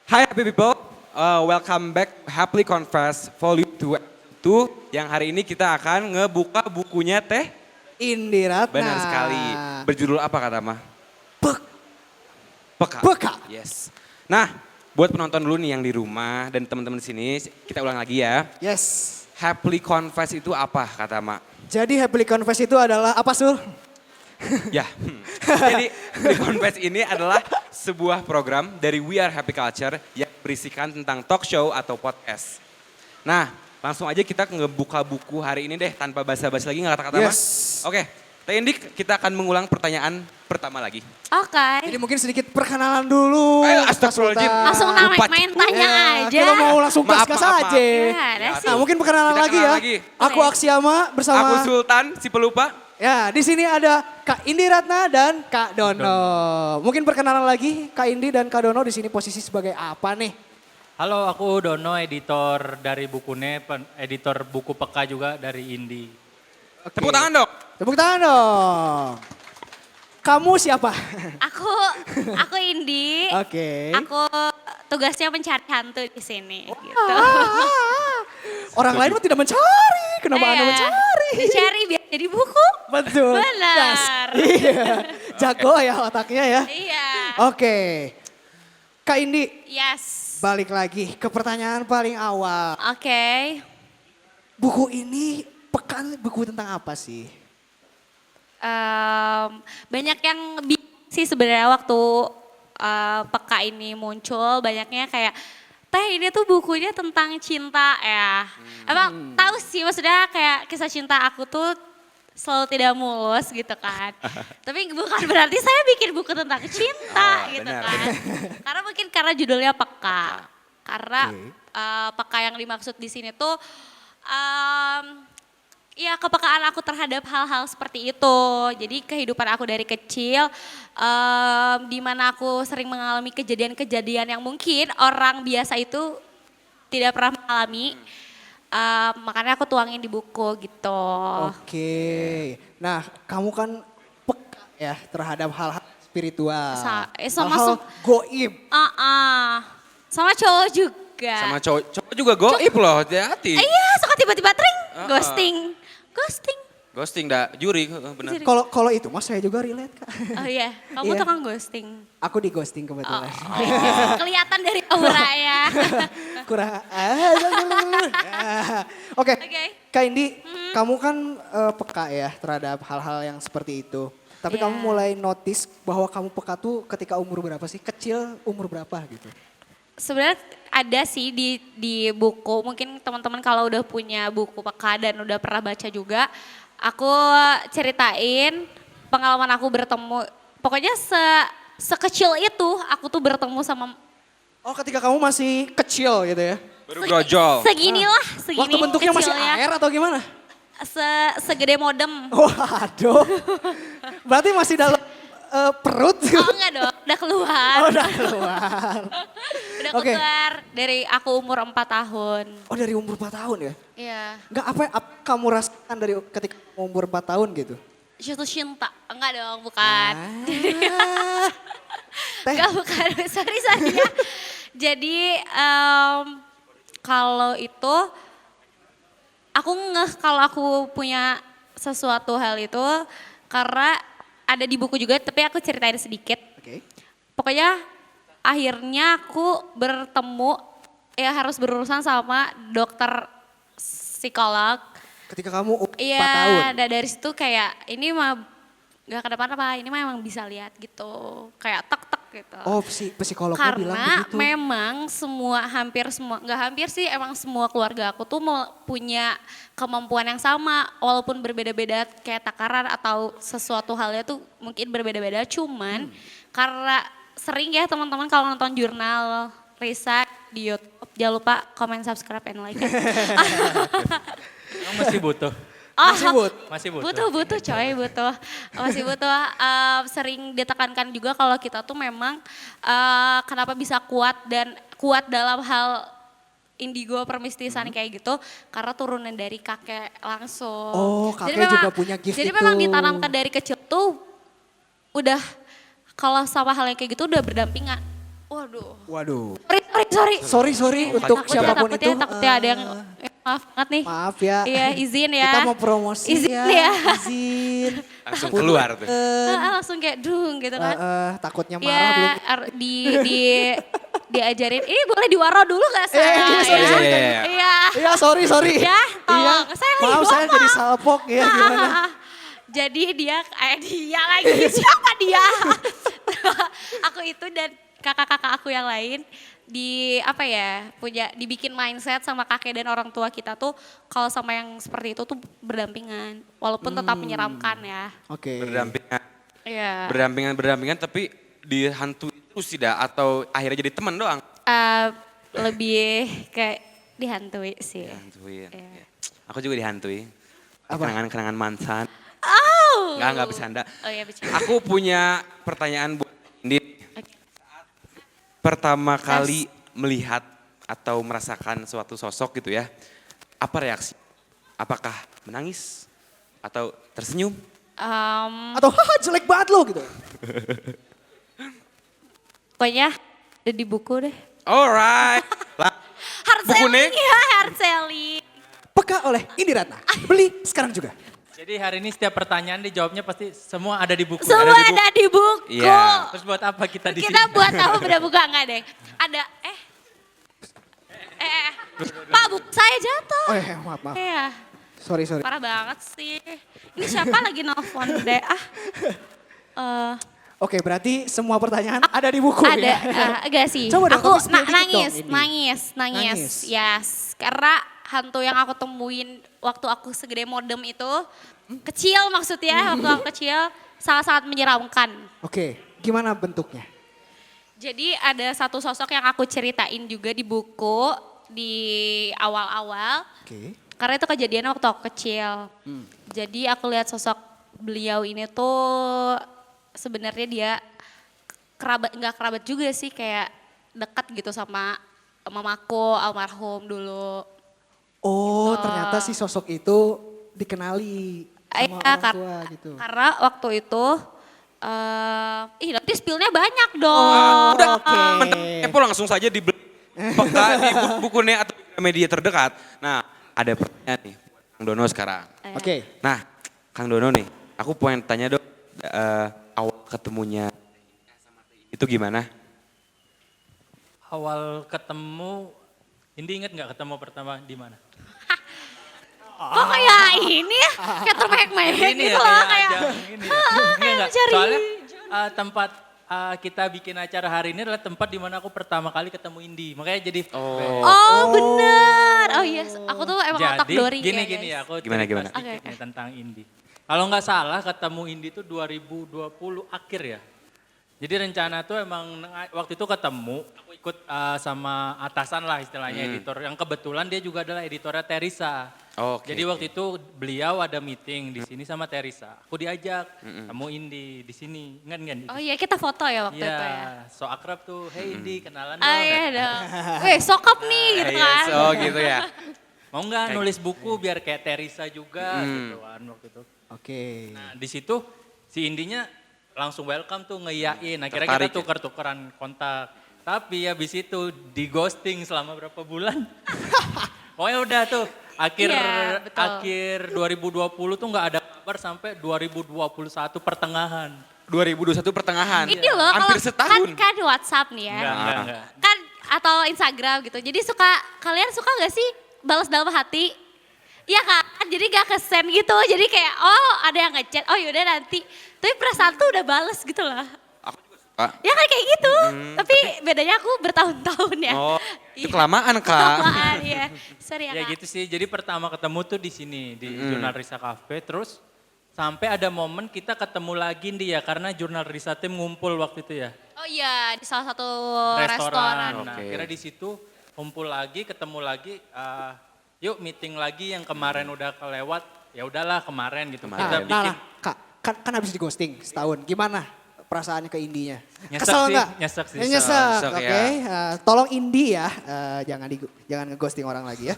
Hi happy people, welcome back Happily Confess Volume 2 yang hari ini kita akan ngebuka bukunya Teh. Indi Ratna. Benar sekali. Berjudul apa kata Mah? Peka. Peka. Yes. Nah, buat penonton dulu nih yang di rumah dan teman-teman di sini, kita ulang lagi ya. Yes. Happily Confess itu apa kata Mak? Jadi Happily Confess itu adalah apa Sul? Ya, jadi Happily Confess ini adalah sebuah program dari We Are Happy Culture yang berisikan tentang talk show atau podcast. Nah, langsung aja kita ngebuka buku hari ini deh tanpa basa-basi lagi nggak kata-kata Mas. Yes. Oke, Teh Indi kita akan mengulang pertanyaan pertama lagi. Oke. Jadi mungkin sedikit perkenalan dulu. Ayo, astagfirullahaladzim. Sultan. Langsung main tanya aja. Kita mau langsung Maaf, gas-gas maaf, maaf. aja. Ya, ada sih. Nah mungkin perkenalan Kita lagi kenal ya. lagi. Aku Oke. Aksiama bersama. Aku Sultan, si pelupa. Ya di sini ada Kak Indi Ratna dan Kak Dono. Mungkin perkenalan lagi Kak Indi dan Kak Dono di sini posisi sebagai apa nih? Halo, aku Dono, editor dari Bukune, editor buku Peka juga dari Indi. Oke. Tepuk tangan dong. Tepuk tangan dong. Kamu siapa? Aku Indi. Oke. Aku tugasnya mencari hantu di sini gitu. Orang lain mah tidak mencari. Kenapa Anda Iya, mencari? Dicari biar jadi buku. Betul. Benar. Gas. Iya. Jago ya otaknya ya. Iya. Oke. Kak Indi, Yes. balik lagi ke pertanyaan paling awal. Oke. Buku ini buku tentang apa sih? Banyak yang bingung sih sebenarnya waktu Peka ini muncul. Banyaknya kayak, Teh ini tuh bukunya tentang cinta ya. Emang tahu sih maksudnya kayak kisah cinta aku tuh selalu tidak mulus gitu kan. Tapi bukan berarti saya bikin buku tentang cinta Oh, gitu benar. kan. Karena mungkin karena judulnya Peka. Karena peka yang dimaksud di sini tuh ya kepekaan aku terhadap hal-hal seperti itu. Jadi kehidupan aku dari kecil, di mana aku sering mengalami kejadian-kejadian yang mungkin orang biasa itu tidak pernah mengalami. Makanya aku tuangin di buku gitu. Oke. Nah, kamu kan peka ya terhadap hal-hal spiritual. Sama hal-hal goib. Sama cowok juga. Sama cowok juga goib loh, hati-hati. Iya, suka tiba-tiba tring, Ah. ghosting. Ghosting dah, juri benar. Kalau itu mas saya juga relate Kak. Oh iya, kamu Iya. tukang ghosting. Aku di ghosting kebetulan. Kelihatan dari aura ya. Kurang. Oke. Oke. Kak Indi, kamu kan peka ya terhadap hal-hal yang seperti itu. Tapi Iya. kamu mulai notice bahwa kamu peka tuh ketika umur berapa sih? Kecil umur berapa gitu? Sebenarnya ada sih di buku, mungkin teman-teman kalau udah punya buku Peka dan udah pernah baca juga, aku ceritain pengalaman aku bertemu, pokoknya sekecil itu aku tuh bertemu sama Oh ketika kamu masih kecil gitu ya? Baru brojol. seginilah, segini Waktu bentuknya masih kecilnya. air atau gimana? Segede modem. Waduh, berarti masih dalam perut? Oh enggak dong, udah keluar. Oh, udah keluar. Udah Oke. keluar dari aku umur 4 tahun. Oh dari umur 4 tahun ya? Iya. Enggak apa kamu rasakan dari ketika umur 4 tahun gitu? Jatuh cinta. Enggak dong, bukan. Ah. Teh. Enggak, bukan. Sorry ya. Jadi kalau itu aku ngeh kalau aku punya sesuatu hal itu karena ada di buku juga tapi aku ceritain sedikit. Oke. Pokoknya akhirnya aku bertemu ya harus berurusan sama dokter psikolog. Ketika kamu umur 4 tahun? Iya, dari situ kayak ini mah gak ke depan apa, ini mah emang bisa lihat gitu. Kayak tek-tek gitu. Oh psikolognya bilang Karena begitu? memang hampir semua, gak hampir sih emang semua keluarga aku tuh punya kemampuan yang sama. Walaupun berbeda-beda kayak takaran atau sesuatu halnya tuh mungkin berbeda-beda. Cuman karena sering ya teman-teman kalau nonton jurnal riset di YouTube, jangan lupa komen, subscribe, and like. Emang masih butuh? Masih Bud? Masih butuh? Butuh coy, butuh. Masih butuh. Sering ditekankan juga kalau kita tuh memang kenapa bisa kuat dalam hal indigo permistisan kayak gitu karena turunan dari kakek langsung. Oh, kakek juga punya gift jadi itu. memang ditanamkan dari kecil tuh udah kalau sama hal yang kayak gitu udah berdampingan. Waduh. Waduh. Sorry. Untuk siapapun itu. Takutnya ada yang maaf banget nih. Maaf ya. Iya, izin ya. Kita mau promosi Izin ya. ya. Izin. Langsung keluar tuh. Langsung kayak dung gitu kan. Takutnya marah belum. Diajarin, ini boleh diwaro dulu gak saya? Iya. Iya, sorry. Ya, tolong. Iya. Saya lagi Maaf, saya ngomong. jadi salpok ya gimana. Jadi dia lagi, siapa dia? Aku itu dan kakak-kakak aku yang lain dibikin mindset sama kakek dan orang tua kita tuh kalau sama yang seperti itu tuh berdampingan, walaupun tetap menyeramkan ya. Oke. Berdampingan. Iya. Berdampingan tapi dihantui terus tidak atau akhirnya jadi teman doang? Lebih kayak dihantui sih. Dihantuin. Iya. Ya. Aku juga dihantui. Apa? Kenangan-kenangan mantan. Oh. Enggak bercanda. Oh iya bercanda. Aku punya pertanyaan buat Indi. Oke. Pertama kali melihat atau merasakan suatu sosok gitu ya, apa reaksi? Apakah menangis atau tersenyum? Atau haha jelek banget lo gitu. Pokoknya ada di buku deh. Alright. Hard Buku selling nih? ya, hard selling. Peka oleh Indi Ratna. Beli sekarang juga. Jadi hari ini setiap pertanyaan dijawabnya pasti semua ada di buku. Semua ada di buku. Iya. Terus buat apa kita di sini? Kita buat apa beda buka enggak deh? Ada Pak, buku saya jatuh. Oh maaf. Iya, Sorry. parah banget sih. Ini siapa lagi nelfon deh? Oke, berarti semua pertanyaan ada di buku Ada, ya. enggak sih. Coba dong, Aku kamu spill dikit nangis, dong ini. Nangis. Yes, karena hantu yang aku temuin waktu aku segede modem itu kecil maksudnya, waktu aku kecil sangat-sangat menyeramkan. Oke, gimana bentuknya? Jadi ada satu sosok yang aku ceritain juga di buku di awal-awal. Oke. Karena itu kejadian waktu aku kecil. Jadi aku lihat sosok beliau ini tuh sebenarnya dia nggak kerabat juga sih, kayak dekat gitu sama mamaku almarhum dulu. Oh, Gitu. ternyata si sosok itu dikenali sama orang tua gitu. Karena waktu itu, nanti spillnya banyak dong. Udah, Oke. teman-teman kepo langsung saja dibeli peka di bukunya atau media terdekat. Nah, ada pertanyaan nih buat Kang Dono sekarang. Oke. Nah, Kang Dono nih, aku pengen tanya dong, awal ketemunya itu gimana? Awal ketemu, Indi inget nggak ketemu pertama di mana? Kok kayak ini ya, kayak termehek-mehek Ini gitu ya, loh. kayak Kayak, ajang ini. Enggak. cari. Soalnya tempat kita bikin acara hari ini adalah tempat di mana aku pertama kali ketemu Indi. Makanya jadi oh bener. Oh iya, aku tuh emang otak jadi dori gini ya guys. aku Gimana, cerita gimana? sedikit Oke. nih tentang Indi. Kalau nggak salah ketemu Indi tuh 2020 akhir ya. Jadi rencana tuh emang waktu itu ketemu, aku ikut sama atasan lah istilahnya editor. Yang kebetulan dia juga adalah editornya Teresa. Oke, Jadi waktu oke. itu beliau ada meeting di sini sama Teresa. Aku diajak, temu Indi di sini. Ingat nggak? Indi? Oh iya, kita foto ya waktu Iya, itu ya. so akrab tuh. Hey Indi, kenalan Ah dong. iya dong. Sokap nih gitu kan. Yes, oh gitu ya. Mau nggak nulis buku biar kayak Teresa juga gitu kan waktu itu. Oke. Nah di situ si Indinya langsung welcome tuh ngeyain. Akhirnya Tertarik kita tuker-tukeran kontak. Tapi habis itu di ghosting selama berapa bulan. Pokoknya udah tuh akhir Iya, betul. akhir 2020 tuh nggak ada kabar sampai 2021 pertengahan. 2021 pertengahan. Ini loh, Hampir kalau setahun. kan WhatsApp nih ya. Enggak. Kan atau Instagram gitu. Jadi kalian suka gak sih balas dalam hati? Iya kan, jadi gak kesen gitu. Jadi kayak ada yang ngechat, oh yaudah nanti. Tapi perasaan tuh udah bales gitu loh. Aku juga suka. Ya kan kayak gitu. Tapi bedanya aku bertahun-tahun ya. Oh, itu Iya. kelamaan Kak. Kelamaan ya. Sorry ya Ya Kak. gitu sih. Jadi pertama ketemu tuh di sini di Jurnal Risa Cafe. Terus sampai ada momen kita ketemu lagi nih ya karena Jurnal Risa tim ngumpul waktu itu ya. Oh iya, di salah satu Nah, restoran. Oke. akhirnya di situ kumpul lagi, ketemu lagi. Yuk meeting lagi yang kemarin udah kelewat. Ya udahlah kemarin gitu. Kemarin. Kita Nah, bikin Kak, kan habis di ghosting setahun. Gimana perasaannya ke Indinya? Nyesek Kesel sih, nggak? nyesek sih. Nyesek, Nyesek, oke. ya. Tolong Indi ya, jangan ngeghosting orang lagi ya.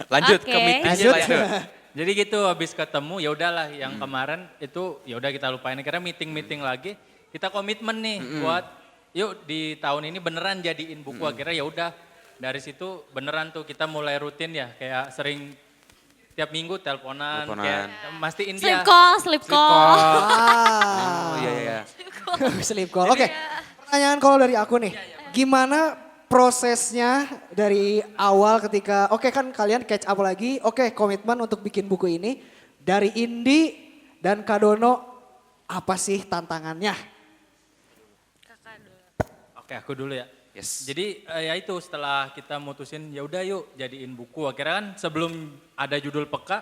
Lanjut ke Oke. meetingnya. Lanjut. Jadi gitu habis ketemu ya udahlah yang kemarin itu ya udah kita lupain. Akhirnya meeting lagi. Kita komitmen nih buat yuk di tahun ini beneran jadiin buku. Akhirnya ya udah dari situ beneran tuh kita mulai rutin ya, kayak sering tiap minggu teleponan, kayak mastiin dia. Sleep call. Oh iya iya. Sleep call. Oke, pertanyaan kalau dari aku nih. Gimana prosesnya dari awal ketika, oke kan kalian catch up lagi, oke komitmen untuk bikin buku ini. Dari Indi dan Kak Dono, apa sih tantangannya? Oke, aku dulu ya. Yes. Jadi ya itu setelah kita mutusin ya udah yuk jadiin buku. Akhirnya kan sebelum ada judul peka,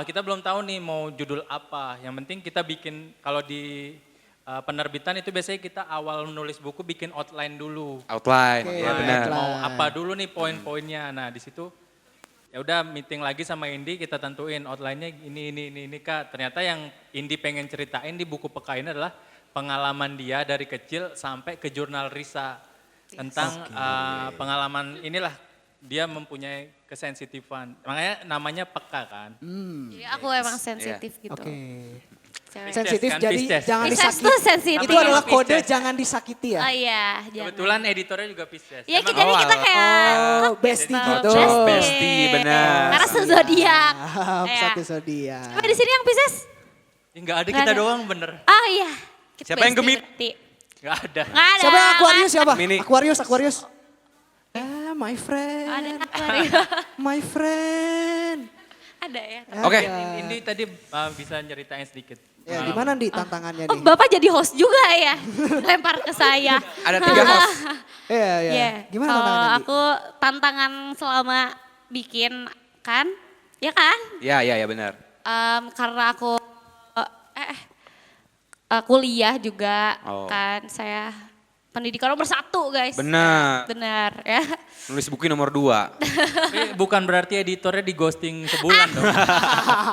kita belum tahu nih mau judul apa. Yang penting kita bikin, kalau di penerbitan itu biasanya kita awal menulis buku bikin outline dulu. Outline, Oke, ya benar. outline. Mau apa dulu nih poin-poinnya. Nah di situ ya udah meeting lagi sama Indi, kita tentuin outline-nya ini Kak. Ternyata yang Indi pengen ceritain di buku peka ini adalah pengalaman dia dari kecil sampai ke jurnal Risa. Tentang pengalaman inilah dia mempunyai kesensitifan. Makanya namanya peka kan. Jadi aku emang sensitif gitu. Oke. Cewek. Sensitif kan, jadi Pisces. jangan Pisces disakiti. tuh sensitif. Itu adalah Pisces. kode jangan disakiti ya. Oh iya, jangan. Kebetulan editornya juga Pisces. Ya Emang jadi kita kayak Oh, bestie gitu. Cocok, bestie, benar. Karena sezodiak. Maaf, Iya. satu zodiak. Coba di sini yang Pisces? Enggak ada, Nggak kita ada. doang bener. Ah iya. Kita Siapa yang bestie Gemini? berarti. Enggak ada. Nggak ada. Siapa yang Aquarius siapa? Mini. Aquarius. My friend. Ada Aquarius. My friend. Ada ya. Oke. Ada. Ini tadi bisa nyeritain sedikit. Ya, di mana Di tantangannya Oh nih? Bapak jadi host juga ya? Lempar ke saya. Ada 3 host. Iya, iya. Iya. Gimana Kalau tantangannya Di? aku tantangan selama bikin kan, ya kan? Ya benar. Karena aku kuliah juga Oh. kan, saya pendidikan nomor 1 guys. Benar. Benar ya. Nulis buku nomor 2. Tapi bukan berarti editornya di ghosting sebulan dong.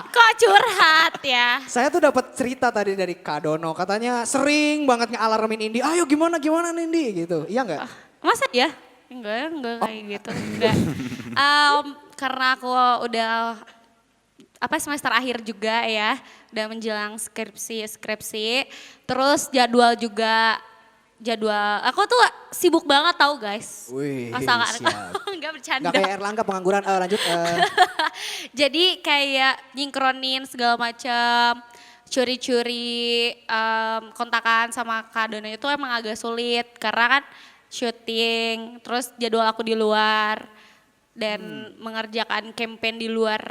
Kok curhat ya? Saya tuh dapat cerita tadi dari Kak Dono, katanya sering banget ngealarmin Indi, ayo gimana Indi gitu. Iya nggak? Masa ya? Enggak kayak gitu. Enggak. Karena aku udah semester akhir juga ya, udah menjelang skripsi. Terus jadwal aku tuh sibuk banget tau guys. Wih, Masa nggak- siap. Enggak bercanda. Nggak kayak Erlangga pengangguran, lanjut. Jadi kayak nyingkronin segala macam, curi-curi kontakan sama Kak Dono itu emang agak sulit karena kan syuting, terus jadwal aku di luar dan mengerjakan campaign di luar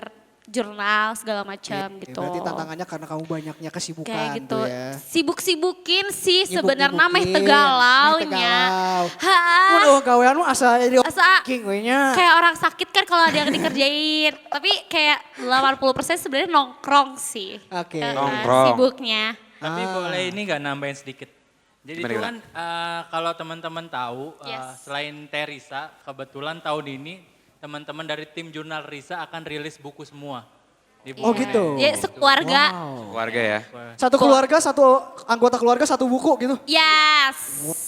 jurnal segala macam gitu. Berarti tantangannya karena kamu banyaknya kesibukan Kayak gitu. tuh ya. Sibuk-sibukin sih sebenarnya meh Nyibuk-nyibukin, tegalaunya. meh tegalau. Ha. Waduh, gaweanmu asa jadi Asa king we nya. kayak orang sakit kan kalau ada yang dikerjain. Tapi kayak 80% sebenarnya nongkrong sih. Oke. Karena Nongkrong. sibuknya. Tapi boleh ini nggak nambahin sedikit. Jadi itu Gimana, kan kalau teman-teman tahu, Yes. selain Teresa, kebetulan tahun ini teman-teman dari tim jurnal Risa akan rilis buku semua. Di buku Oh ini. gitu. Ya sekeluarga. Keluarga ya. Satu keluarga, satu anggota keluarga, satu buku gitu. Yes.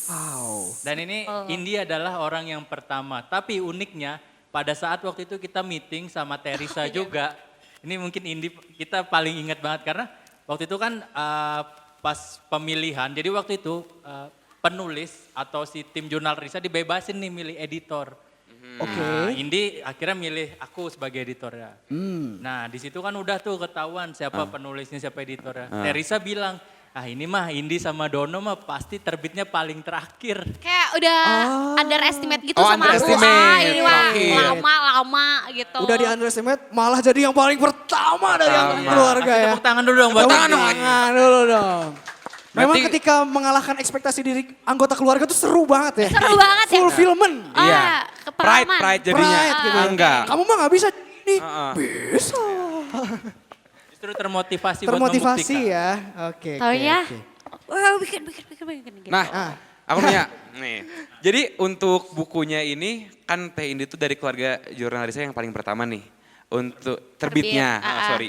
Wow. Dan ini Oh. Indi adalah orang yang pertama. Tapi uniknya pada saat waktu itu kita meeting sama Teresa juga. Ini mungkin Indi kita paling ingat banget karena waktu itu kan pas pemilihan. Jadi waktu itu penulis atau si tim jurnal Risa dibebasin nih milih editor. Oke. Nah, Indi akhirnya milih aku sebagai editornya. Nah, di situ kan udah tuh ketahuan siapa penulisnya, siapa editornya. Teresa bilang, ini mah Indi sama Dono mah pasti terbitnya paling terakhir. Kayak udah underestimate gitu Oh, sama aku. underestimate. Ini mah Terakhir. lama gitu. Udah di underestimate, malah jadi yang paling pertama dari anggota Pertama. keluarga Kasih ya. tepuk tangan dulu dong buat Tepuk Indi. tangan dulu dong. Memang Berarti- ketika mengalahkan ekspektasi diri anggota keluarga tuh seru banget ya. Seru banget ya. Fulfillment. Iya. Keperaman. Pride jadinya. Pride gitu. Enggak. Kamu mah gak bisa ini. Heeh. Bisa. Justru termotivasi buat Termotivasi membuktikan. ya. Oke. Tahu oke, ya? oke. Wah, bikin. Gitu. Nah, Ah. aku nanya nih. Jadi untuk bukunya ini kan Teh Indi itu dari keluarga jurnalisnya yang paling pertama nih. Untuk terbitnya, Terbit, sorry.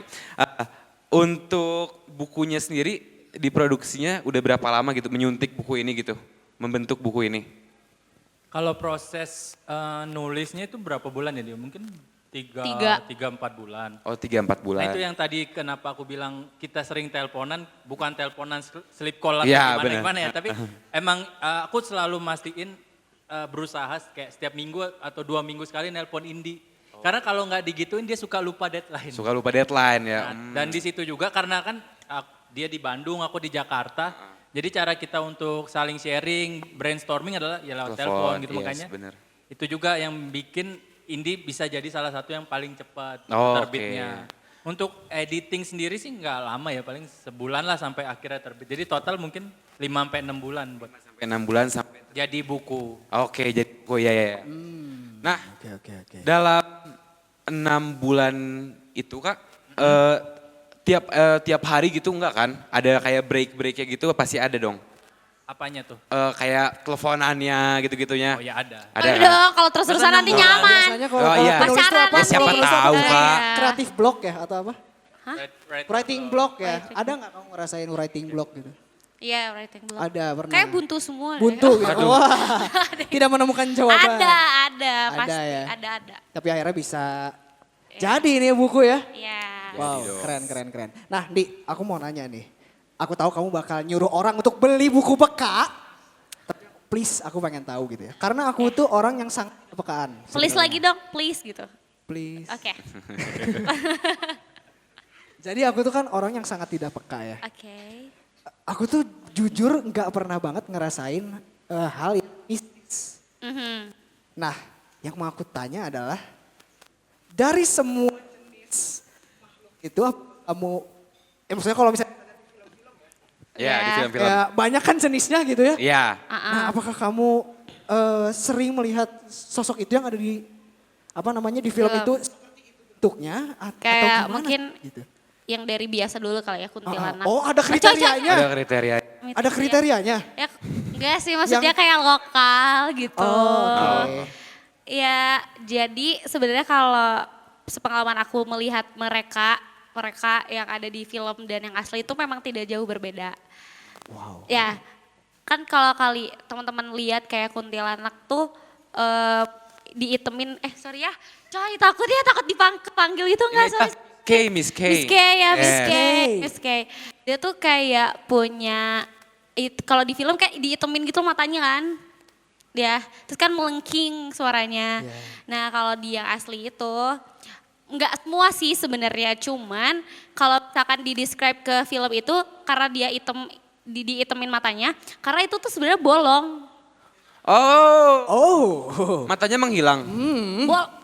Untuk bukunya sendiri diproduksinya udah berapa lama gitu menyuntik buku ini gitu, membentuk buku ini? Kalau proses nulisnya itu berapa bulan ya dia? Mungkin Tiga. 3-4 bulan. Oh 3-4 bulan. Nah itu yang tadi kenapa aku bilang kita sering teleponan, bukan teleponan sleep call atau Iya, benar. gimana ya. Tapi emang aku selalu mastiin berusaha kayak setiap minggu atau 2 minggu sekali nelpon Indi. Karena kalau nggak digituin dia suka lupa deadline. Suka lupa deadline ya. Nah, dan di situ juga karena kan dia di Bandung, aku di Jakarta. Jadi cara kita untuk saling sharing, brainstorming adalah ya lewat telepon gitu yes, makanya. Bener. Itu juga yang bikin Indi bisa jadi salah satu yang paling cepat Oh, terbitnya. Untuk editing sendiri sih nggak lama ya, paling sebulan lah sampai akhirnya terbit. Jadi total mungkin 5-6 bulan buat Sampai 6 bulan sampai. jadi buku. Oke, jadi ya. Nah, Oke. dalam 6 bulan itu Kak, tiap hari gitu enggak kan? Ada kayak break-breaknya gitu pasti ada dong. Apanya tuh? Kayak teleponannya gitu-gitunya. Oh ya ada. Ada Aduh, kan? kalau terus-terusan Masa nanti 6 bulan? nyaman. Biasanya kalau Oh, iya. penulis itu Pacaran apa? Ya, siapa nanti. tahu, Iya. Kak. Kreatif block ya atau apa? Right. Writing block ya. Ada nggak kamu ngerasain writing block gitu? Iya, writing blog. Ada pernah. Kayak buntu semua deh. Buntu gitu. Wah. Tidak menemukan jawaban. Ada, pasti. ya. Ada. Tapi akhirnya bisa jadi ini buku ya. Iya. Wow, keren. Nah, Di, aku mau nanya nih. Aku tahu kamu bakal nyuruh orang untuk beli buku peka. Tapi please, aku pengen tahu gitu ya. Karena aku tuh orang yang sangat kepekaan. Please lagi dong, please gitu. Please. Oke. Jadi aku tuh kan orang yang sangat tidak peka ya. Oke. Aku tuh jujur nggak pernah banget ngerasain hal yang mistis. Mhm. Nah, yang mau aku tanya adalah dari semua jenis makhluk itu kamu, maksudnya kalau misalnya Ya, di Ya. film-film. ya, banyak kan jenisnya gitu ya. Iya. Nah, apakah kamu sering melihat sosok itu yang ada di apa namanya di film itu seperti itu bentuknya atau Kayak gimana? mungkin Gitu. yang dari biasa dulu kali ya kuntilanak. Oh, ada kriterianya. Ada kriteria. Ada kriterianya. Ya, enggak sih maksudnya kayak lokal gitu. Oh, oke. Ya, jadi sebenarnya kalau sepengalaman aku melihat mereka yang ada di film dan yang asli itu memang tidak jauh berbeda. Wow. Ya, kan kalau kali teman-teman lihat kayak kuntilanak tuh diitemin, sorry ya, coy takut dipanggil gitu enggak sorry. Miss K. Miss K ya, Miss K. Yes. Miss K. Dia tuh kayak punya, kalau di film kayak diitemin gitu matanya kan. Ya, terus kan melengking suaranya. Yeah. Nah kalau di yang asli itu, nggak semua sih sebenarnya, cuman kalau misalkan di-describe ke film itu karena dia diitemin matanya, karena itu tuh sebenarnya bolong. Oh, Oh. matanya menghilang.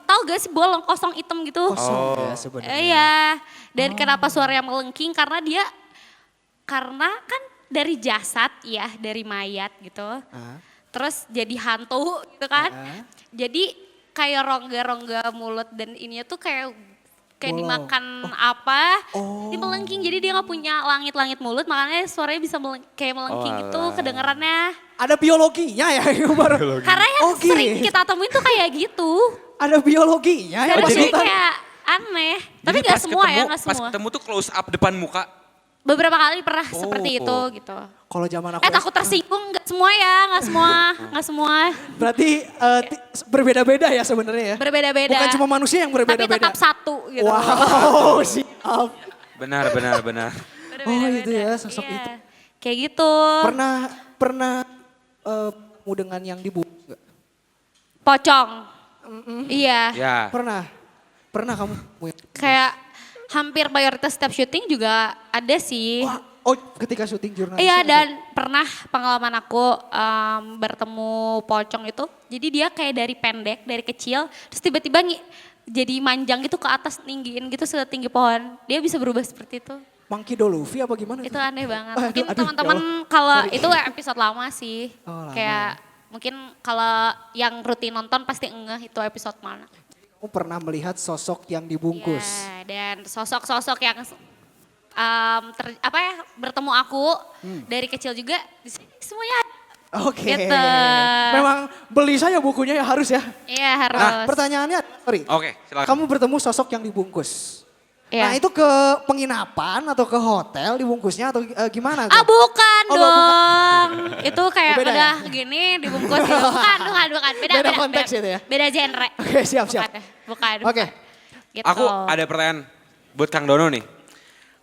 Tahu gak sih bolong kosong hitam gitu? Kosong ya sebenarnya. Iya, dan kenapa suaranya melengking karena kan dari jasad ya, dari mayat gitu. Terus jadi hantu gitu kan. Jadi kayak rongga-rongga mulut dan ininya tuh kayak Bolong. dimakan apa, dia melengking. Jadi dia nggak punya langit-langit mulut, makanya suaranya bisa kayak melengking gitu alah. kedengerannya. Ada biologinya ya? Baru. Karena yang Oke. sering kita temuin tuh kayak gitu. Ada biologinya ya Jadi Pak Sultan? kayak aneh. Tapi Jadi nggak pas semua ya, ketemu- nggak Pas semua. ketemu tuh close up depan muka. Beberapa kali pernah seperti itu gitu. Kalau zaman aku Takut tersinggung, nggak semua ya, nggak semua. berarti berbeda-beda ya sebenarnya ya? Berbeda-beda. Bukan cuma manusia yang Tapi berbeda-beda. tetap satu gitu. Wow, siap. Benar. Oh itu ya sosok Iya. itu. Kayak gitu. Pernah ketemu dengan yang dibungkus nggak? Pocong. Iya. Ya. Pernah kamu ketemu yang Kayak hampir mayoritas setiap syuting juga ada sih. Wah, oh ketika syuting jurnalis. Iya dan pernah pengalaman aku bertemu pocong itu. Jadi dia kayak dari pendek, dari kecil. Terus tiba-tiba jadi manjang gitu ke atas, ninggiin gitu setinggi pohon. Dia bisa berubah seperti itu. Monkey Do Luffy apa gimana? Itu tuh? aneh banget. Aduh, Mungkin aduh, teman-teman ya Allah. kalau itu episode lama sih. Oh, lama Kayak mungkin kalau yang rutin nonton pasti ngeh itu episode mana. Kamu pernah melihat sosok yang dibungkus. Ya, dan sosok-sosok yang bertemu aku dari kecil juga di sini semuanya ada. Oke. Gitu. Memang beli saya bukunya ya harus ya. Iya harus. Nah pertanyaannya, sorry. Oke, silakan. Kamu bertemu sosok yang dibungkus. Iya. Nah itu ke penginapan atau ke hotel dibungkusnya atau gimana? Ah tuh? bukan Oh, dong. Itu kayak Oh, beda udah ya? gini dibungkus. Bukan. Beda Beda konteks itu ya? Beda genre. Oke, siap. Bukan. Oke, Gitu. Aku ada pertanyaan buat Kang Dono nih.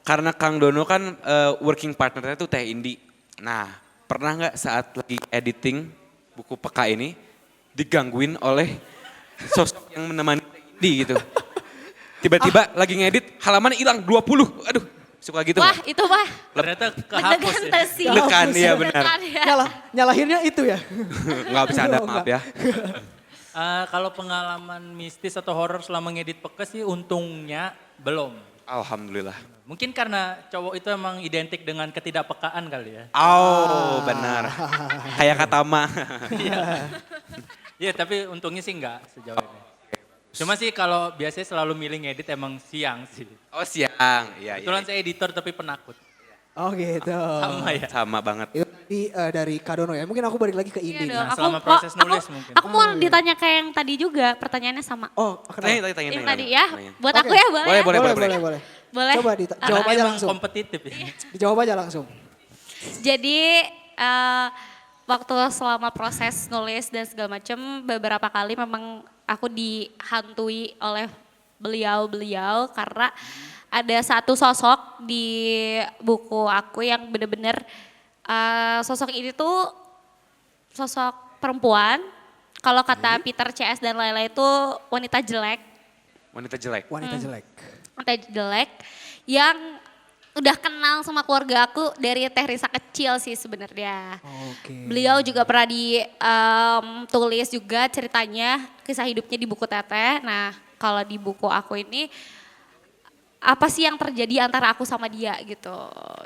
Karena Kang Dono kan working partnernya tuh Teh Indi. Nah, pernah nggak saat lagi editing buku peka ini digangguin oleh sosok yang menemani Teh Indi gitu? Tiba-tiba lagi ngedit halaman hilang 20. Aduh, suka gitu Wah nggak? itu mah Ternyata kehapus deg-degan ya. sih. Deg-degan, iya benar. Deg-degan ya. Nyalahinnya itu ya. Nggak bisa ada, Oh, maaf ya. Kalau pengalaman mistis atau horor selama ngedit peka sih untungnya belum. Alhamdulillah. Mungkin karena cowok itu emang identik dengan ketidakpekaan kali ya. Oh, benar. Kayak kata Ma. Iya tapi untungnya sih enggak sejauh ini. Cuma sih kalau biasanya selalu milih ngedit emang siang sih. Oh, siang. Iya, Kebetulan iya. saya editor tapi penakut. Oh gitu. Sama ya. Sama banget. Itu tadi dari Kak Dono ya. Mungkin aku balik lagi ke Iya Indi. dong. Nah, selama proses nulis mungkin. Aku mau ditanya kayak yang tadi juga, pertanyaannya sama. Oh, Tanya, kenapa? tanya, Yang tanya. tadi ya, Tanya. buat Oke. aku ya boleh? Boleh, ya? boleh. Boleh. Boleh. Coba jawab Anaknya aja emang langsung. kompetitif ya. Dijawab aja langsung. Jadi waktu selama proses nulis dan segala macam beberapa kali memang aku dihantui oleh beliau-beliau karena ada satu sosok di buku aku yang bener-bener sosok ini tuh sosok perempuan. Kalau kata Peter CS dan Laila itu wanita jelek. Wanita jelek. Wanita jelek. Wanita jelek yang udah kenal sama keluarga aku dari Teh Risa kecil sih sebenarnya. Oke. Beliau juga pernah ditulis juga ceritanya, kisah hidupnya di buku Teteh. Nah kalau di buku aku ini, apa sih yang terjadi antara aku sama dia gitu.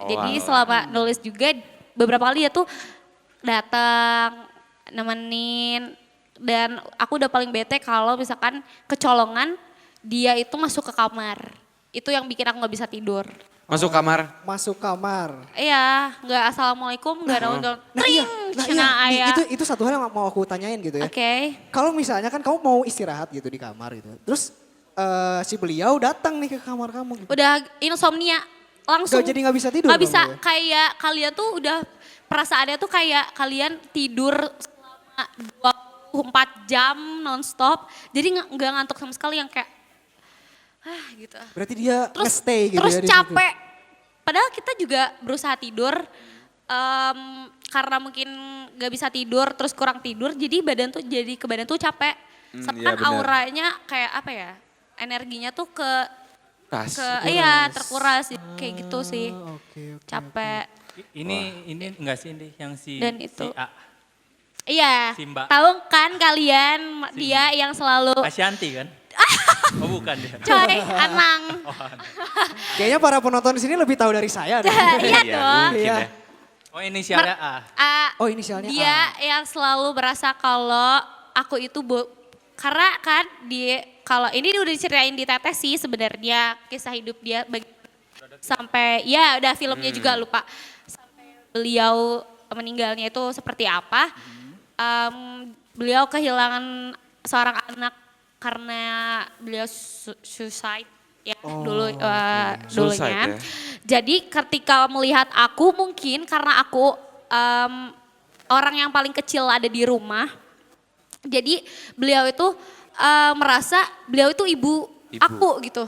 Jadi selama nulis juga beberapa kali dia tuh datang nemenin. Dan aku udah paling bete kalau misalkan kecolongan dia itu masuk ke kamar. Itu yang bikin aku gak bisa tidur. Masuk kamar. Masuk kamar. Iya, nggak assalamualaikum, nggak daun-daun. Nah iya, Ayah. itu satu hal yang mau aku tanyain gitu ya. Oke. Kalau misalnya kan kamu mau istirahat gitu di kamar gitu. Terus si beliau datang nih ke kamar kamu gitu. Udah insomnia langsung. Jadi nggak bisa tidur Nggak bisa, kamu ya? kayak kalian tuh udah perasaannya tuh kayak kalian tidur selama 24 jam nonstop. Jadi nggak ngantuk sama sekali yang kayak gitu. Berarti dia Terus nge-stay gitu terus ya di situ. capek. Padahal kita juga berusaha tidur karena mungkin nggak bisa tidur terus kurang tidur jadi ke badan tuh capek. Sama iya kan benar. auranya kayak apa ya? Energinya tuh Tas. iya terkuras kayak gitu sih. Oke. Capek. Ini enggak sih ini yang si Dan itu. si A. Iya. Si Mbak. Tahu kan kalian dia yang selalu Ashanti kan? Oh bukan dia. coy Anang. Kayaknya para penonton di sini lebih tahu dari saya. deh. Iya dong. mungkin Iya. ya. Oh inisialnya A. Oh inisialnya Dia A. yang selalu berasa kalau aku itu karena kan kalau ini udah diceritain di Teteh sih sebenarnya kisah hidup dia sampai ya udah filmnya juga lupa sampai beliau meninggalnya itu seperti apa. Beliau kehilangan seorang anak karena beliau suicide ya dulunya. Suicide, ya. Jadi ketika melihat aku mungkin karena aku orang yang paling kecil ada di rumah. Jadi beliau itu merasa beliau itu ibu aku gitu.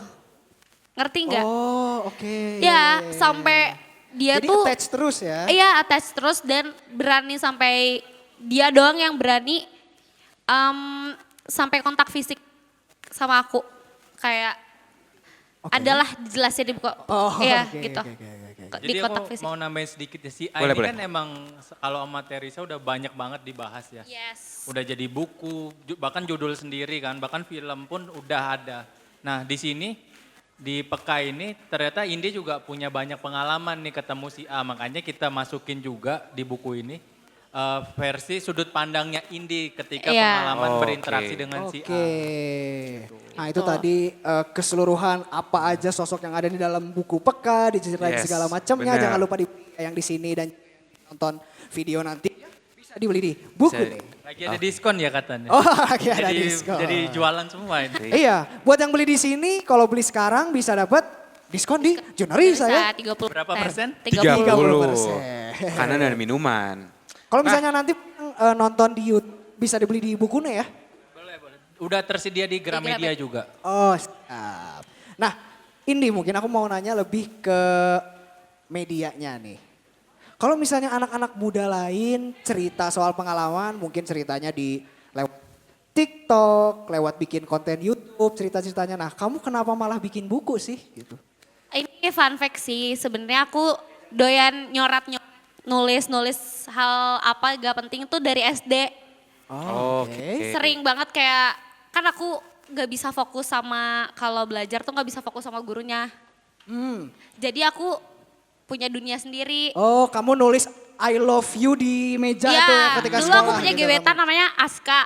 Ngerti nggak? Oh oke. Ya sampai dia Jadi tuh attach terus ya. iya attach terus dan berani sampai dia doang yang berani sampai kontak fisik sama aku. Kayak adalah dijelasin di buku. Oh, iya oke, gitu. oke. Di Jadi kontak aku fisik. mau nambahin sedikit ya. Si A Boleh, ini boleh. kan emang kalau sama Teresa udah banyak banget dibahas ya. Yes. Udah jadi buku, bahkan judul sendiri kan, bahkan film pun udah ada. Nah di sini, di Peka ini ternyata Indi juga punya banyak pengalaman nih ketemu si A. Makanya kita masukin juga di buku ini versi sudut pandangnya Indi ketika Iya. pengalaman Oh, berinteraksi oke. dengan si A. Oke. Nah itu tadi keseluruhan apa aja sosok yang ada di dalam buku Peka, diceritain Yes, segala macamnya. benar. Jangan lupa di yang di sini dan nonton video nanti bisa dibeli di buku Bisa- nih. Lagi ada diskon ya katanya. Oh lagi ada jadi, diskon. jadi jualan semua ini. Iya, buat yang beli di sini kalau beli sekarang bisa dapat diskon di Junari saya. 30 Berapa persen? 30. 30%. Karena ada minuman. Kalau misalnya nanti nonton di YouTube bisa dibeli di Bukune ya. Udah tersedia di Gramedia juga. Oh siap. Nah Indi mungkin aku mau nanya lebih ke medianya nih. Kalau misalnya anak-anak muda lain cerita soal pengalaman mungkin ceritanya di lewat TikTok, lewat bikin konten YouTube, cerita-ceritanya. Nah kamu kenapa malah bikin buku sih gitu? Ini fun fact sih, sebenarnya aku doyan nulis hal apa gak penting tuh dari SD. Oh, Oke. Sering banget kayak, kan aku gak bisa fokus sama, kalau belajar tuh gak bisa fokus sama gurunya. Jadi aku punya dunia sendiri. Oh kamu nulis I love you di meja Iya, tuh ya ketika dulu sekolah. aku punya gitu gebetan kamu. namanya Aska.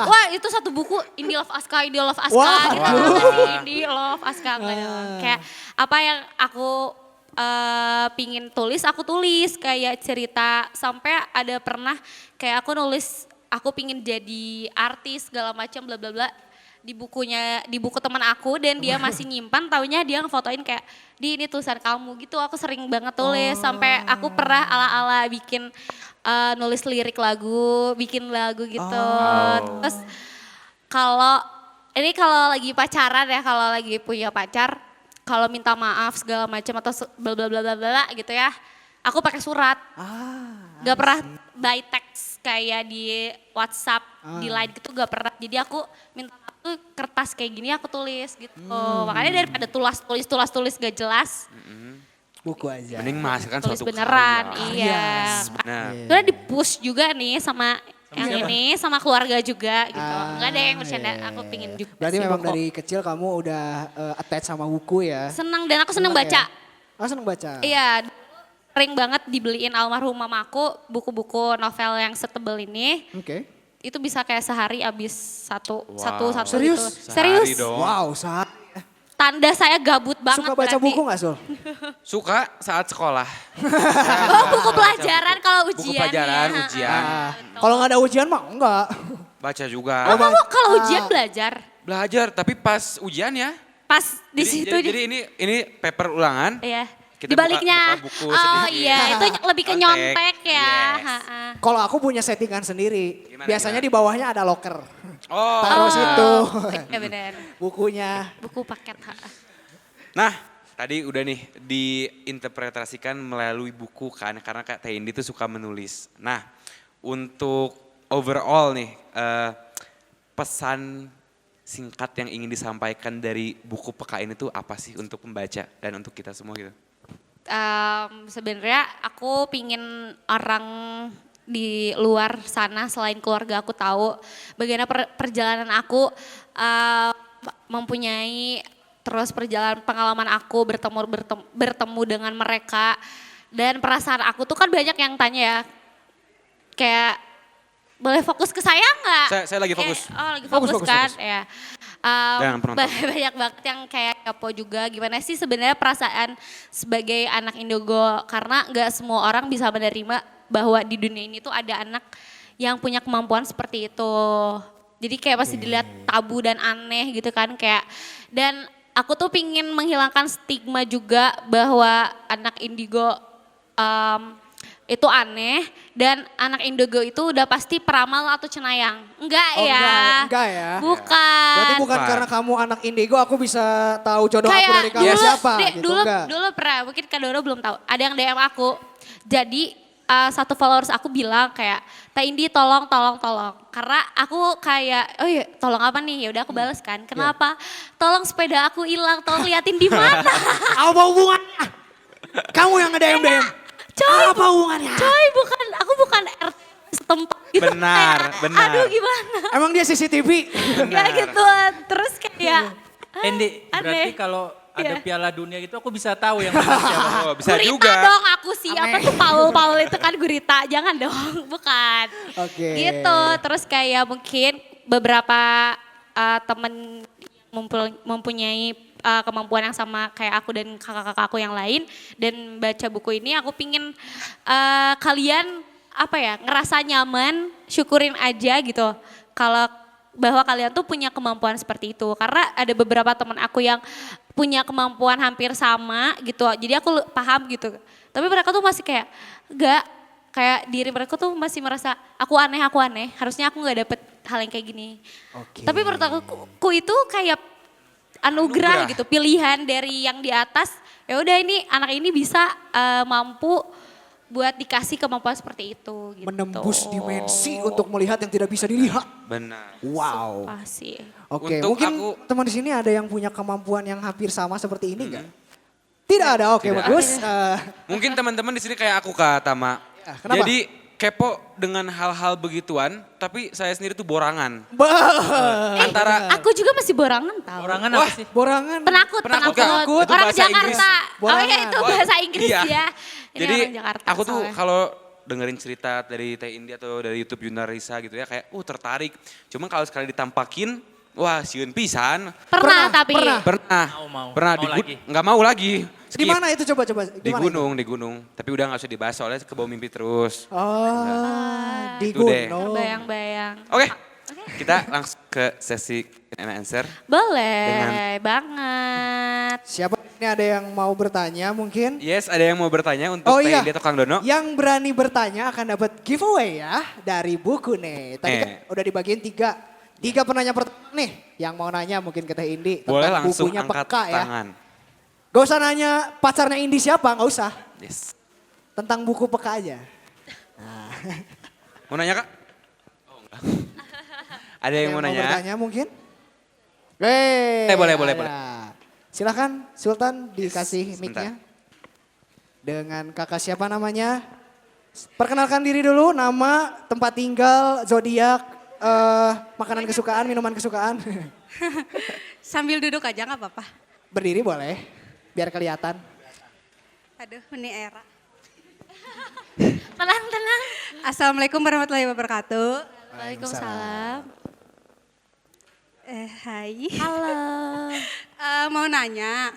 Wah itu satu buku, Indie Love Aska, Indie Love Aska. Wah, Gitu aduh. nggak sih, Indie Love Aska. Enggak dong. Kayak apa yang aku pingin tulis, aku tulis. Kayak cerita, sampai ada pernah kayak aku nulis, aku pingin jadi artis segala macam bla bla bla. Di buku teman aku dan dia masih nyimpan, taunya dia ngefotoin kayak, di ini tulisan kamu gitu. Aku sering banget tulis, sampai aku pernah ala-ala bikin nulis lirik lagu, bikin lagu gitu. Terus kalau lagi pacaran ya, kalau lagi punya pacar, kalau minta maaf segala macam atau bla bla bla bla bla gitu ya, aku pakai surat. Gak pernah by text kayak di WhatsApp, di Line gitu gak pernah. Jadi aku minta maaf tuh kertas kayak gini aku tulis gitu. Makanya daripada tulis gak jelas, Buku aja. Mending menghasilkan tulis suatu beneran. karya. Iya. Benar. Terus di push juga nih sama yang ini, sama keluarga juga gitu. Enggak ada yang bercanda, aku pingin juga Berarti sih memang buku. dari kecil kamu udah attach sama buku ya? Seneng, dan aku seneng Seneng baca. ya? Oh seneng baca? Iya, sering banget dibeliin almarhum mamaku buku-buku novel yang setebel ini. Oke. Itu bisa kayak sehari habis satu Serius? gitu. Serius? Sehari dong. Wow, saat Tanda saya gabut banget. suka baca berarti. buku gak Sul? Suka saat sekolah. Oh buku pelajaran kalau ujian. Buku pelajaran, ya. ujian. Kalau nggak ada ujian mah enggak. Baca juga. Oh kamu kalau ujian belajar? Belajar, tapi pas ujian ya. Pas di situ. Jadi ini paper ulangan. Iya. Kita Di baliknya. buka buku Oh sedikit. iya, itu lebih ke Kontek. nyontek ya. Yes. Ha-ha. Kalau aku punya settingan sendiri. Gimana, Biasanya gimana? di bawahnya ada locker. Oh. Taruh situ Iya benar. bukunya. Buku paket. Ha-ha. Nah, tadi udah nih diinterpretasikan melalui buku kan, karena Kak Teh Indi tuh suka menulis. Nah, untuk overall nih, pesan singkat yang ingin disampaikan dari buku Peka ini tuh apa sih untuk pembaca dan untuk kita semua gitu? Sebenarnya aku pingin orang di luar sana selain keluarga aku tahu bagaimana perjalanan aku mempunyai terus perjalanan pengalaman aku bertemu dengan mereka, dan perasaan aku tuh kan banyak yang tanya ya kayak boleh fokus ke saya nggak? Saya lagi fokus. Oh lagi Fokus, fokus, fokus, kan fokus. ya. Jangan penonton. Banyak banget yang kayak kepo juga, gimana sih sebenarnya perasaan sebagai anak Indogo, karena nggak semua orang bisa menerima bahwa di dunia ini tuh ada anak yang punya kemampuan seperti itu. Jadi kayak masih dilihat tabu dan aneh gitu kan kayak, dan aku tuh pingin menghilangkan stigma juga bahwa anak indigo itu aneh, dan anak indigo itu udah pasti peramal atau cenayang. Enggak Oh, ya. enggak ya. Bukan. Berarti bukan Bukan. karena kamu anak indigo aku bisa tahu jodoh aku dari kamu dulu, siapa gitu dulu, enggak? dulu pernah, mungkin Kak Doro belum tahu. Ada yang DM aku. Jadi satu followers aku bilang kayak, Teh Indi tolong. Karena aku kayak, oh iya tolong apa nih? Ya udah aku balas kan. Kenapa? Tolong sepeda aku hilang, tolong liatin di mana. Apa hubungannya? Kamu yang nge-DM. Coy, Apa hubungannya? Coy, aku bukan RT setempat gitu. Benar, Kayak, benar. Aduh gimana? Emang dia CCTV? Ya gitu, terus kayak Endi, berarti aneh. kalau ada Iya. Piala Dunia gitu aku bisa tahu yang menang siapa. Oh, bisa Gurita juga. dong aku sih, apa tuh Paul itu kan gurita, jangan dong, bukan. Oke. Gitu, terus kayak mungkin beberapa temen yang mempunyai kemampuan yang sama kayak aku dan kakak-kakak aku yang lain, dan baca buku ini aku pingin kalian apa ya, ngerasa nyaman, syukurin aja gitu kalau bahwa kalian tuh punya kemampuan seperti itu, karena ada beberapa teman aku yang punya kemampuan hampir sama gitu, jadi aku paham gitu, tapi mereka tuh masih kayak enggak, kayak diri mereka tuh masih merasa aku aneh, harusnya aku nggak dapet hal yang kayak gini. Oke. Tapi menurut aku itu kayak anugerah gitu, pilihan dari yang di atas. Ya udah ini anak ini bisa mampu buat dikasih kemampuan seperti itu gitu. Menembus dimensi untuk melihat yang tidak bisa dilihat. Benar. Wow. Pasti. Oke, Untuk mungkin aku- teman di sini ada yang punya kemampuan yang hampir sama seperti ini enggak? Tidak ada, oke Tidak bagus. Mungkin teman-teman di sini kayak aku Kak Tama. Ya, kenapa? Jadi kepo dengan hal-hal begituan, tapi saya sendiri tuh borangan. Antara Aku juga masih borangan tau. Orangan Wah, apa sih? Borangan. Penakut, Penakut, penakut. Kak. Itu Orang bahasa Inggris. Jakarta. Oh Borangan. iya itu bahasa Inggris Iya. ya. Ini Jadi orang Jakarta aku tuh soalnya. kalau dengerin cerita dari Teh Indi atau dari YouTube Yuna Risa gitu ya kayak tertarik. Cuma kalau sekali ditampakin, wah sieun pisan. Pernah tapi. Pernah. Mau. Pernah Mau lagi? nggak mau lagi. Di Skip. mana itu coba? Di Gimana gunung, di gunung. Tapi udah gak usah dibahas soalnya kebawa mimpi terus. itu? Oh, di Itu deh. gunung. Bayang-bayang. Oke, kita langsung ke sesi and answer. Boleh banget. Siapa ini ada yang mau bertanya mungkin? Yes, ada yang mau bertanya untuk Oh Teh iya, Indi atau Kang Dono? yang berani bertanya akan dapat giveaway ya dari buku nih. Tadi kan udah dibagiin tiga penanya pertama nih. Yang mau nanya mungkin ke Teh Indi Boleh tentang langsung bukunya angkat Peka ya. tangan. Gak usah nanya pacarnya Indi siapa, gak usah. Yes. Tentang buku Peka aja. Mau nanya Kak? Oh enggak. Ada yang mau nanya? bertanya mungkin? Boleh. ada. Silakan Sultan dikasih mic-nya. sebentar. Dengan kakak siapa namanya? Perkenalkan diri dulu, nama, tempat tinggal, zodiak, makanan kesukaan, minuman kesukaan. Sambil duduk aja nggak apa-apa. Berdiri boleh, biar kelihatan. Aduh, ini era. Tenang. Assalamualaikum warahmatullahi wabarakatuh. Waalaikumsalam. Hai. Halo. Mau nanya,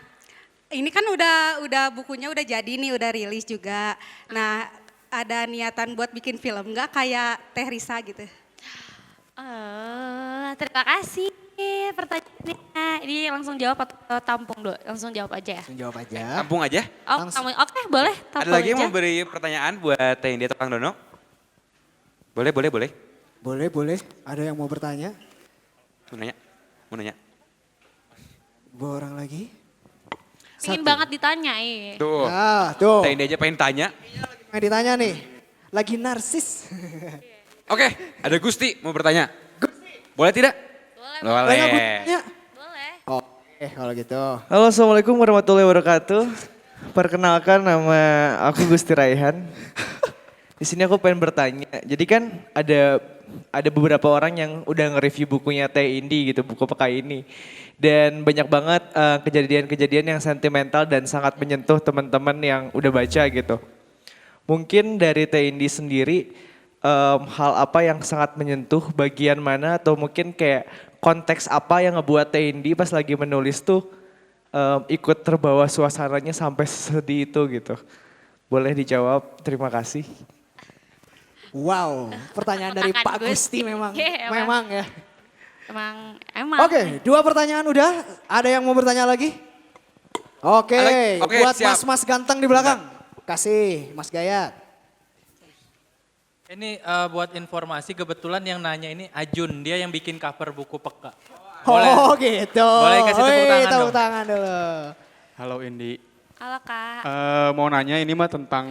ini kan udah bukunya udah jadi nih, udah rilis juga. Nah, ada niatan buat bikin film nggak kayak Teh Risa gitu? Terima kasih pertanyaannya. Ini langsung jawab atau tampung dulu? Langsung jawab aja ya? Jawab aja. Tampung aja. Oh, Langsung. Oke, boleh tampung Ada lagi yang aja. mau beri pertanyaan buat Teh Indi atau Kang Dono? Boleh. Boleh. Ada yang mau bertanya? Mau nanya. Dua orang lagi. Pengen Satu. banget ditanyain. Tuh, Tuh. Teh Indi aja pengen tanya. Yang ditanya nih, lagi narsis. Oke, ada Gusti mau bertanya. Boleh tidak? Boleh. Banyak bertanya. Boleh. Oke, kalau gitu. Halo, assalamualaikum warahmatullahi wabarakatuh. Perkenalkan nama aku Gusti Raihan. Di sini aku pengen bertanya. Jadi kan ada beberapa orang yang udah nge-review bukunya Teh Indi gitu, buku Peka ini. Dan banyak banget kejadian-kejadian yang sentimental dan sangat menyentuh teman-teman yang udah baca gitu. Mungkin dari Teh Indi sendiri hal apa yang sangat menyentuh, bagian mana atau mungkin kayak konteks apa yang ngebuat Teh Indi pas lagi menulis tuh ikut terbawa suasananya sampai sedih itu gitu. Boleh dijawab, terima kasih. Wow, pertanyaan dari Makan Pak Gusti memang. Iya, Memang ya. Emang. Oke, 2 pertanyaan udah. Ada yang mau bertanya lagi? Oke, Oke, buat siap. mas-mas ganteng di belakang. Kasih, Mas Gayat. Ini buat informasi kebetulan yang nanya ini Ajun, dia yang bikin cover buku Peka. Oh gitu. Boleh kasih tepuk Wih, tangan tepuk dong. tangan dulu. Halo Indi. Halo Kak. Mau nanya ini mah tentang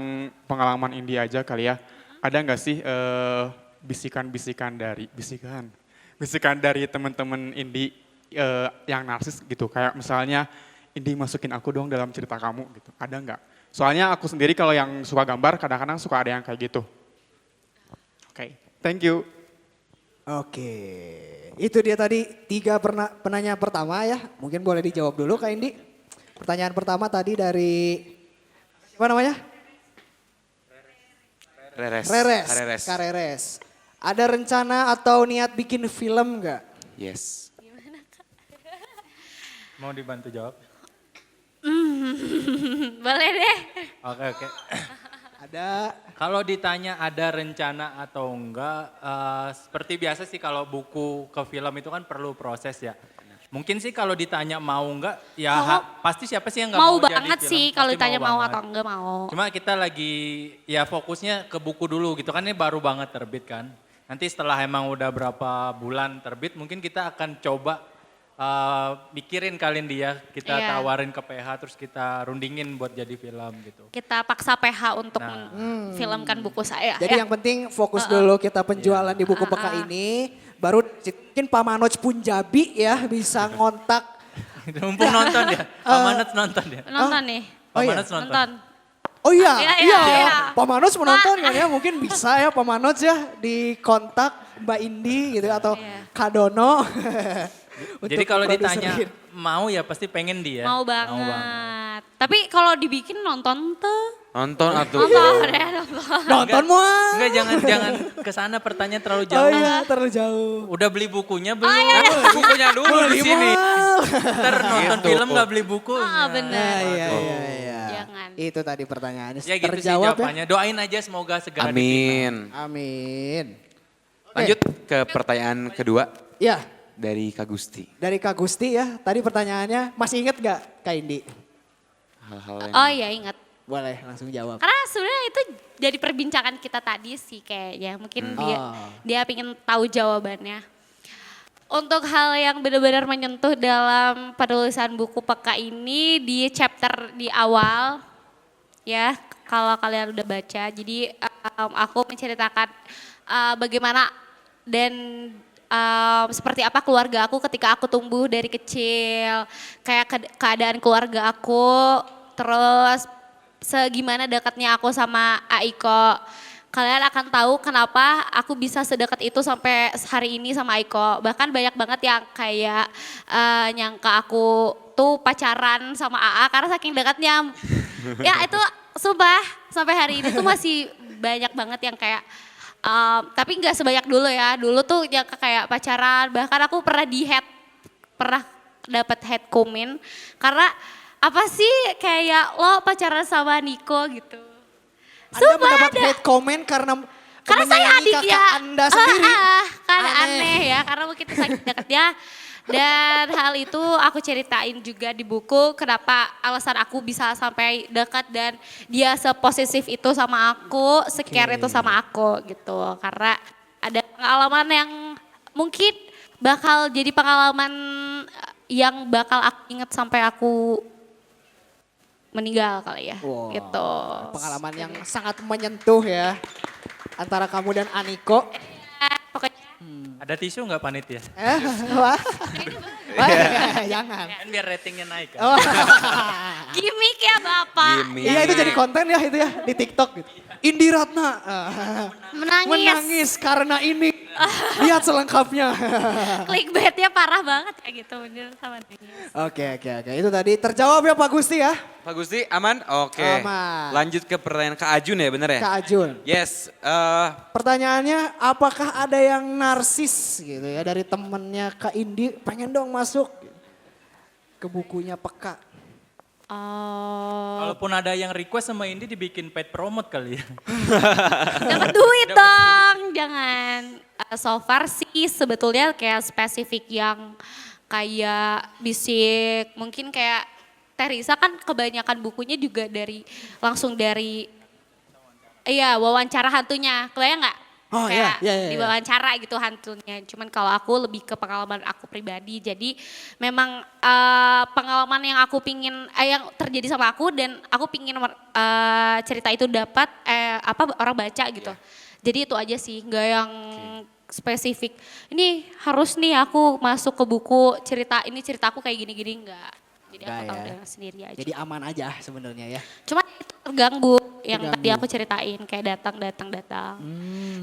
pengalaman Indi aja kali ya. Ada nggak sih bisikan dari teman-teman Indi yang narsis gitu? Kayak misalnya Indi masukin aku dong dalam cerita kamu gitu. Ada nggak? Soalnya aku sendiri kalau yang suka gambar kadang-kadang suka ada yang kayak gitu. Oke, thank you. Oke, itu dia tadi 3 penanya pertama ya. Mungkin boleh dijawab dulu Kak Indi. Pertanyaan pertama tadi dari, apa namanya? Reres. Kareres. Ada rencana atau niat bikin film nggak? Yes. Mau dibantu jawab? Boleh deh. Oke. Ada. Kalau ditanya ada rencana atau enggak, seperti biasa sih kalau buku ke film itu kan perlu proses ya. Mungkin sih kalau ditanya mau enggak, ya pasti siapa sih yang enggak Mau mau, jadi banget film? sih kalau Pasti ditanya mau banget. atau enggak mau. Cuma kita lagi ya fokusnya ke buku dulu gitu kan, ini baru banget terbit kan. Nanti setelah emang udah berapa bulan terbit mungkin kita akan coba mikirin kalian dia, kita Iya. tawarin ke PH terus kita rundingin buat jadi film gitu. Kita paksa PH untuk filmkan buku saya. Jadi ya. yang penting fokus dulu kita penjualan di buku peka ini. Baru mungkin Pak Manoj Punjabi ya bisa ngontak. Mumpung nonton ya, Pak Manoj nonton ya. Nonton nih. Pak Oh iya? Manoj nonton. Nonton. Oh iya, Iya, iya. iya, iya. Pak Manoj menonton kan ya, mungkin bisa ya Pak Manoj ya di kontak Mbak Indi gitu atau Iya. Kak Dono. Jadi Untuk kalau ditanya produserin. mau ya pasti pengen dia. Mau banget. Tapi kalau dibikin nonton tuh. Nonton atuh. Nonton ya nonton. Nonton mua. Enggak, jangan ke sana pertanyaan terlalu Oh jauh. iya, terlalu jauh. Udah beli bukunya belum? Bukunya dulu di sini. Ntar nonton Gitu. film gak beli buku. Ah benar. Iya, iya, iya. Jangan. Itu tadi pertanyaannya. Ya gitu sih Terjawab ya. jawabannya. Doain aja semoga segera diterima. Amin. Amin. Lanjut ke pertanyaan kedua Ya, dari Kak Gusti. dari Kak Gusti ya. Tadi pertanyaannya masih inget gak Kak Indi? Hal-hal yang Oh iya ingat. Boleh langsung jawab. Karena sebenarnya itu jadi perbincangan kita tadi sih kayaknya. Mungkin Oh. dia pingin tahu jawabannya. Untuk hal yang benar-benar menyentuh dalam penulisan buku peka ini di chapter di awal ya kalau kalian udah baca. Jadi aku menceritakan bagaimana dan seperti apa keluarga aku ketika aku tumbuh dari kecil. Kayak keadaan keluarga aku, terus segimana dekatnya aku sama Aiko. Kalian akan tahu kenapa aku bisa sedekat itu sampai hari ini sama Aiko. Bahkan banyak banget yang kayak nyangka aku tuh pacaran sama AA karena saking dekatnya. Ya itu sumpah sampai hari ini tuh masih banyak banget yang kayak tapi nggak sebanyak dulu ya. Dulu tuh yang kayak pacaran, bahkan aku pernah dapat head comment karena apa sih kayak lo pacaran sama Niko gitu. Anda Sumpah mendapat ada. hate comment karena Karena saya menyayangi adiknya. kakak Anda sendiri. Kan aneh ya karena mungkin saking dekatnya. Dan hal itu aku ceritain juga di buku kenapa alasan aku bisa sampai dekat dan dia seposesif itu sama aku, secare itu sama aku gitu. Karena ada pengalaman yang mungkin bakal jadi pengalaman yang bakal aku ingat sampai aku meninggal kali ya Wow, gitu. pengalaman yang sangat menyentuh ya. Antara kamu dan Aniko. Pokoknya Ada tisu nggak panitia? Wah. Wah, jangan. Kan biar ratingnya naik kan. Oh. gimmick ya Bapak. Gimmick. Iya itu jadi konten ya itu ya di TikTok gitu. Indi Ratna menangis karena ini. Lihat selengkapnya. Clickbaitnya parah banget ya gitu bener sama dia. Oke. Itu tadi terjawab ya Pak Gusti ya. Pak Gusti aman? Oke. Aman. Lanjut ke pertanyaan Kak Ajun ya bener ya? Kak Ajun. Yes. Pertanyaannya apakah ada yang narsis gitu ya dari temennya Kak Indi pengen dong masuk ke bukunya Peka. Oh, Kalaupun ada yang request sama Indi dibikin paid promote kali ya. dapat duit dong, jangan. So far sih sebetulnya kayak spesifik yang kayak bisik, mungkin kayak Teresa kan kebanyakan bukunya juga langsung dari wawancara hantunya, kebayang nggak? Oh, Kayak iya. diwawancara gitu hantunya. Cuman kalau aku lebih ke pengalaman aku pribadi. Jadi memang pengalaman yang aku pingin, yang terjadi sama aku dan aku pingin cerita itu dapat orang baca gitu. Jadi itu aja sih, nggak yang spesifik. Ini harus nih aku masuk ke buku ceritaku kayak gini-gini enggak. Jadi aku Nggak tahu ya. dengan sendiri aja. Jadi aman aja sebenarnya ya. Cuma itu terganggu yang Terganggu. tadi aku ceritain kayak datang.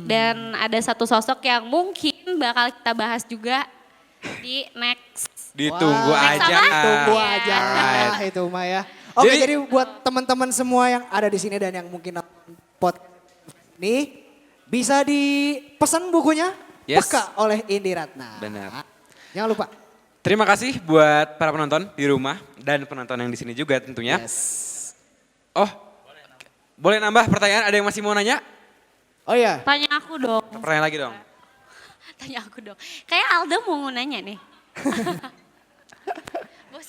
Dan ada satu sosok yang mungkin bakal kita bahas juga di next. Ditunggu Wah, aja. Tunggu aja Alright. itu Mah ya. Oke Jadi- jadi buat teman-teman semua yang ada di sini dan yang mungkin nonton podcast ini bisa dipesan bukunya Yes. Peka oleh Indi Ratna. Benar. Jangan lupa. Terima kasih buat para penonton di rumah dan penonton yang di sini juga tentunya. Yes. Oh, boleh nambah pertanyaan? Ada yang masih mau nanya? Oh iya. Tanya aku dong. Pertanyaan lagi dong. Tanya aku dong. Kayak Alda mau nanya nih.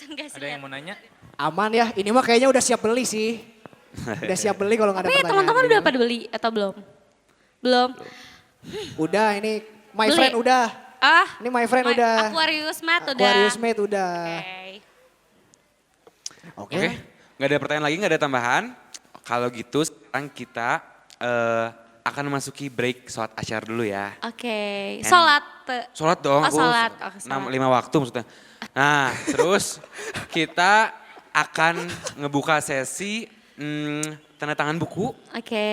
Enggak sih. Ada yang mau nanya? Aman ya, ini mah kayaknya udah siap beli sih. Udah siap beli kalau nggak ada Tapi pertanyaan. teman-teman ini udah mah. pada beli atau belum? Belum. Udah ini my Beli? friend udah. Ah, Ini my friend udah. Aquarius Mat udah. Aquarius Mate udah. Oke. Oke, nggak ada pertanyaan lagi, nggak ada tambahan. Kalau gitu sekarang kita akan memasuki break sholat asyar dulu ya. Oke. Sholat. Sholat dong, Oh, aku sholat. Oh, sholat. 5 waktu maksudnya. Nah, terus kita akan ngebuka sesi tanda tangan buku. Oke.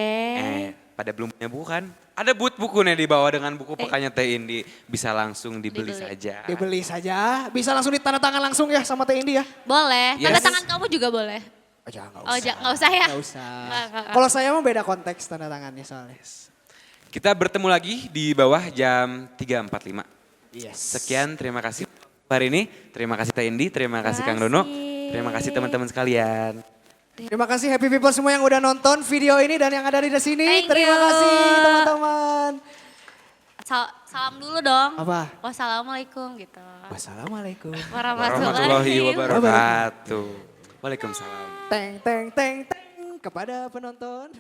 Pada belum punya buku kan? Ada buku nih di bawah dengan buku Eh. pekannya Teh Indi. Bisa langsung dibeli Dibeli. saja. Dibeli saja. Bisa langsung ditanda tangan langsung ya sama Teh Indi ya. Boleh. Tanda Yes. tangan kamu juga boleh. Oh jangan, nggak Oh, usah. nggak usah ya? Nggak usah. Nggak. Kalau saya mah beda konteks tanda tangannya soalnya. Kita bertemu lagi di bawah jam 3.45. Yes. Sekian, terima kasih hari ini. Terima kasih Teh Indi, terima kasih Kang Dono. Terima kasih teman-teman sekalian. Terima kasih happy people semua yang udah nonton video ini dan yang ada di sini. Thank Terima you. kasih teman-teman. Salam dulu dong. Apa? Wassalamualaikum gitu. Wassalamualaikum. Warahmatullahi wabarakatuh. Waalaikumsalam. Teng teng teng teng kepada penonton.